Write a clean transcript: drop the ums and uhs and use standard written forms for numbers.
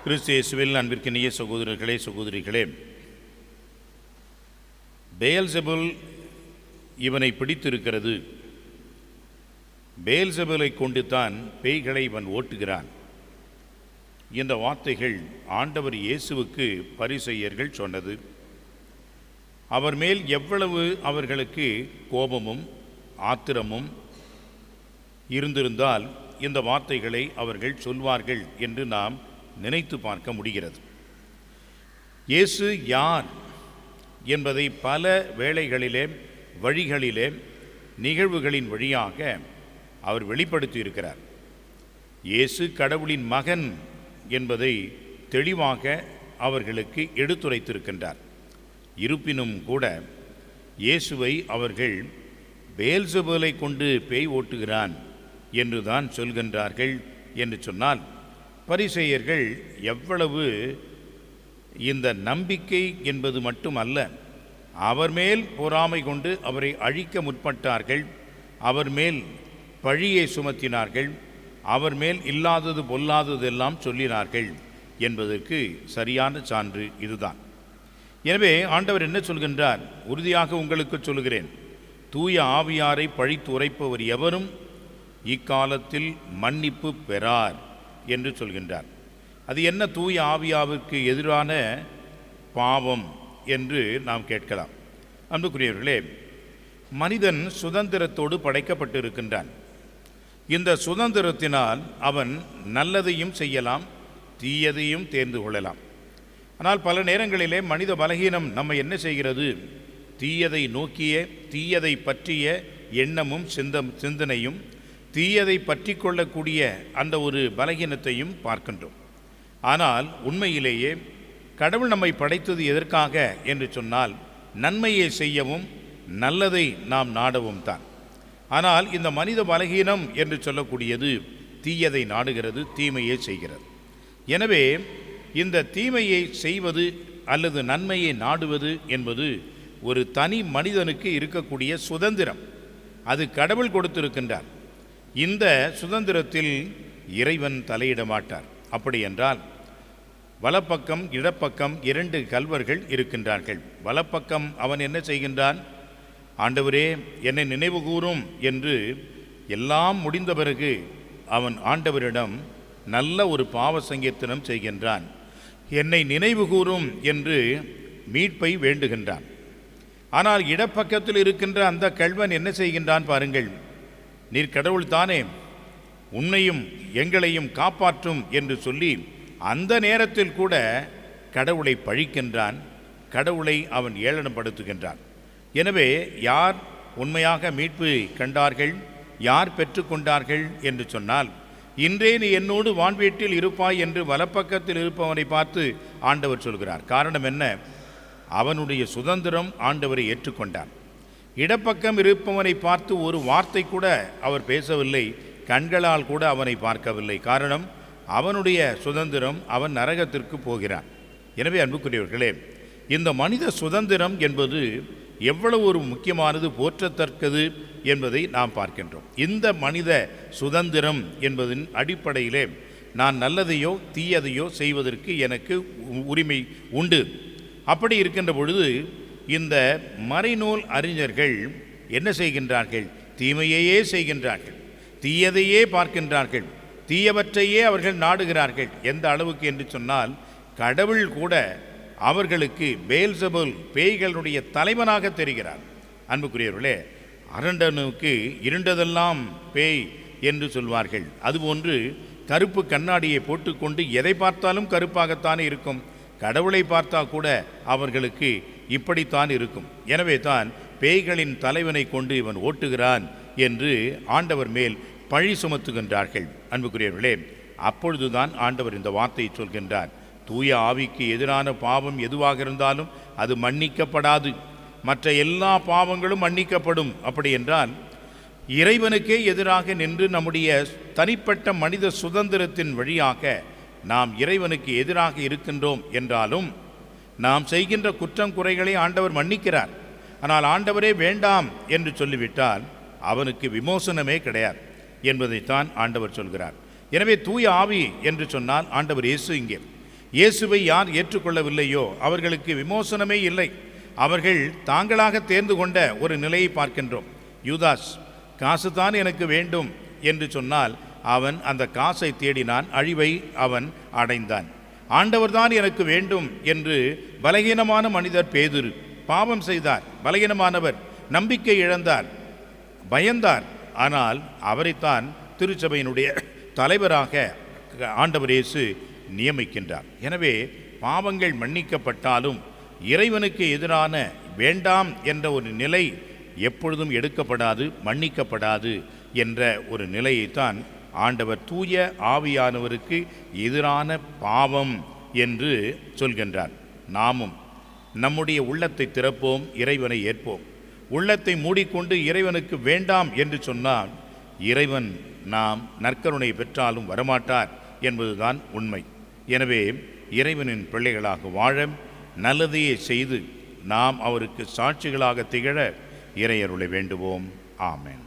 கிறிஸ்து இயேசுவில் அன்பிற்கினிய சகோதரர்களே, சகோதரிகளே, பெயல்செபூல் இவனை பிடித்திருக்கிறது. பெயல்செபூலை கொண்டு தான் பேய்களை இவன் ஓட்டுகிறான். இந்த வார்த்தைகள் ஆண்டவர் இயேசுவுக்கு பரிசேயர்கள் சொன்னது. அவர் மேல் எவ்வளவு அவர்களுக்கு கோபமும் ஆத்திரமும் இருந்திருந்தால் இந்த வார்த்தைகளை அவர்கள் சொல்வார்கள் என்று நாம் நினைத்து பார்க்க முடிகிறது. இயேசு யார் என்பதை பல வேளைகளிலே, வழிகளிலே, நிகழ்வுகளின் வழியாக அவர் வெளிப்படுத்தி இருக்கிறார். இயேசு கடவுளின் மகன் என்பதை தெளிவாக அவர்களுக்கு எடுத்துரைத்திருக்கின்றார். இருப்பினும் கூட இயேசுவை அவர்கள் பெயல்செபூலை கொண்டு பேய் ஓட்டுகிறான் என்று தான் சொல்கின்றார்கள் என்று சொன்னால், பரிசேயர்கள் எவ்வளவு இந்த நம்பிக்கை என்பது மட்டும் அல்ல, அவர் மேல் பொறாமை கொண்டு அவரை அழிக்க முற்பட்டார்கள். அவர் மேல் பழியை சுமத்தினார்கள். அவர் மேல் இல்லாதது பொல்லாததெல்லாம் சொல்லினார்கள் என்பதற்கு சரியான சான்று இதுதான். எனவே ஆண்டவர் என்ன சொல்கின்றார்? உறுதியாக உங்களுக்கு சொல்கிறேன், தூய ஆவியாரை பழித்து உரைப்பவர் எவரும் இக்காலத்தில் மன்னிப்பு பெறார் என்று சொல்கின்றார். அது என்ன தூய ஆவியாவிற்கு எதிரான பாவம் என்று நாம் கேட்கலாம். அன்புக்குரியவர்களே, மனிதன் சுதந்திரத்தோடு படைக்கப்பட்டிருக்கின்றான். இந்த சுதந்திரத்தினால் அவன் நல்லதையும் செய்யலாம், தீயதையும் தேர்ந்து கொள்ளலாம். ஆனால் பல நேரங்களிலே மனித பலகீனம் நம்மை என்ன செய்கிறது? தீயதை நோக்கிய, தீயதை பற்றிய எண்ணமும் சிந்தனையும், தீயதை பற்றி கொள்ளக்கூடிய அந்த ஒரு பலகீனத்தையும் பார்க்கின்றோம். ஆனால் உண்மையிலேயே கடவுள் நம்மை படைத்தது எதற்காக என்று சொன்னால், நன்மையை செய்யவும் நல்லதை நாம் நாடவும் தான். ஆனால் இந்த மனித பலகீனம் என்று சொல்லக்கூடியது தீயதை நாடுகிறது, தீமையை செய்கிறது. எனவே இந்த தீமையை செய்வது அல்லது நன்மையை நாடுவது என்பது ஒரு தனி மனிதனுக்கு இருக்கக்கூடிய சுதந்திரம். அது கடவுள் கொடுத்திருக்கின்றார். இந்த சுதந்திரத்தில் இறைவன் தலையிட மாட்டார். அப்படி என்றால் வலப்பக்கம் இடப்பக்கம் 2 கல்வர்கள் இருக்கின்றார்கள். வலப்பக்கம் அவன் என்ன செய்கின்றான்? ஆண்டவரே என்னை நினைவு கூரும் என்று எல்லாம் முடிந்த பிறகு அவன் ஆண்டவரிடம் நல்ல ஒரு பாவ சங்கீர்த்தனம் செய்கின்றான். என்னை நினைவு கூரும் என்று மீட்பை வேண்டுகின்றான். ஆனால் இடப்பக்கத்தில் இருக்கின்ற அந்த கல்வன் என்ன செய்கின்றான் பாருங்கள். நீர் கடவுள் தானே, உன்னையும் எங்களையும் காப்பாற்றும் என்று சொல்லி அந்த நேரத்தில் கூட கடவுளை பழிக்கின்றான். கடவுளை அவன் ஏளனப்படுத்துகின்றான். எனவே யார் உண்மையாக மீட்பு கண்டார்கள், யார் பெற்றுக்கொண்டார்கள் என்று சொன்னால், இன்றே நீ என்னோடு வான்வீட்டில் இருப்பாய் என்று வலப்பக்கத்தில் இருப்பவனை பார்த்து ஆண்டவர் சொல்கிறார். காரணம் என்ன? அவனுடைய சுதந்திரம் ஆண்டவரை ஏற்றுக்கொண்டான். இடப்பக்கம் இருப்பவனை பார்த்து ஒரு வார்த்தை கூட அவர் பேசவில்லை, கண்களால் கூட அவனை பார்க்கவில்லை. காரணம், அவனுடைய சுதந்திரம், அவன் நரகத்திற்கு போகிறான். எனவே அன்புக்குரியவர்களே, இந்த மனித சுதந்திரம் என்பது எவ்வளவு ஒரு முக்கியமானது, போற்றத்தக்கது என்பதை நாம் பார்க்கின்றோம். இந்த மனித சுதந்திரம் என்பதின் அடிப்படையிலே நான் நல்லதையோ தீயதையோ செய்வதற்கு எனக்கு உரிமை உண்டு. அப்படி இருக்கின்ற பொழுது இந்த மறைநூல் அறிஞர்கள் என்ன செய்கின்றார்கள்? தீமையையே செய்கின்றார்கள், தீயதையே பார்க்கின்றார்கள், தீயவற்றையே அவர்கள் நாடுகிறார்கள். எந்த அளவுக்கு என்று சொன்னால், கடவுள் கூட அவர்களுக்கு பெயல்செபூல் பேய்களுடைய தலைவனாக தெரிகிறார். அன்புக்குரியவர்களே, அரண்டனுக்கு இருண்டதெல்லாம் பேய் என்று சொல்வார்கள். அதுபோன்று கருப்பு கண்ணாடியை போட்டுக்கொண்டு எதை பார்த்தாலும் கருப்பாகத்தானே இருக்கும். கடவுளை பார்த்தா கூட அவர்களுக்கு இப்படித்தான் இருக்கும். எனவே தான் பேய்களின் தலைவனை கொண்டு இவன் ஓட்டுகிறான் என்று ஆண்டவர் மேல் பழி சுமத்துகின்றார்கள். அன்புக்குரியவர்களே, அப்பொழுதுதான் ஆண்டவர் இந்த வார்த்தையை சொல்கின்றார். தூய ஆவிக்கு எதிரான பாவம் எதுவாக இருந்தாலும் அது மன்னிக்கப்படாது, மற்ற எல்லா பாவங்களும் மன்னிக்கப்படும். அப்படி என்றால் இறைவனுக்கே எதிராக நின்று நம்முடைய தனிப்பட்ட மனித சுதந்திரத்தின் வழியாக நாம் இறைவனுக்கு எதிராக இருக்கின்றோம் என்றாலும் நாம் செய்கின்ற குற்றம் குறைகளை ஆண்டவர் மன்னிக்கிறார். ஆனால் ஆண்டவரே வேண்டாம் என்று சொல்லிவிட்டால் அவனுக்கு விமோசனமே கிடையாது என்பதைத்தான் ஆண்டவர் சொல்கிறார். எனவே தூய ஆவி என்று சொன்னால் ஆண்டவர் இயேசு இங்கே இயேசுவை யார் ஏற்றுக்கொள்ளவில்லையோ அவர்களுக்கு விமோசனமே இல்லை. அவர்கள் தாங்களாக தேர்ந்து கொண்ட ஒரு நிலையை பார்க்கின்றோம். யூதாஸ் காசு தான் எனக்கு வேண்டும் என்று சொன்னால் அவன் அந்த காசை தேடினான், அழிவை அவன் அடைந்தான். ஆண்டவர்தான் எனக்கு வேண்டும் என்று பலகீனமான மனிதர் பேதுரு பாவம் செய்தார். பலகீனமானவர், நம்பிக்கை இழந்தார், பயந்தார். ஆனால் அவரைத்தான் திருச்சபையினுடைய தலைவராக ஆண்டவர் இயேசு நியமிக்கின்றார். எனவே பாவங்கள் மன்னிக்கப்பட்டாலும் இறைவனுக்கு எதிரான வேண்டாம் என்ற ஒரு நிலை எப்பொழுதும் எடுக்கப்படாது, மன்னிக்கப்படாது என்ற ஒரு நிலையைத்தான் ஆண்டவர் தூய ஆவியானவருக்கு எதிரான பாவம் என்று சொல்கின்றார். நாமும் நம்முடைய உள்ளத்தை திறப்போம், இறைவனை ஏற்போம். உள்ளத்தை மூடிக்கொண்டு இறைவனுக்கு வேண்டாம் என்று சொன்னால் இறைவன் நாம் நற்கருணை பெற்றாலும் வரமாட்டார் என்பதுதான் உண்மை. எனவே இறைவனின் பிள்ளைகளாக வாழ, நல்லதையே செய்து நாம் அவருக்கு சாட்சிகளாக திகழ இறையருளை வேண்டுவோம். ஆமென்.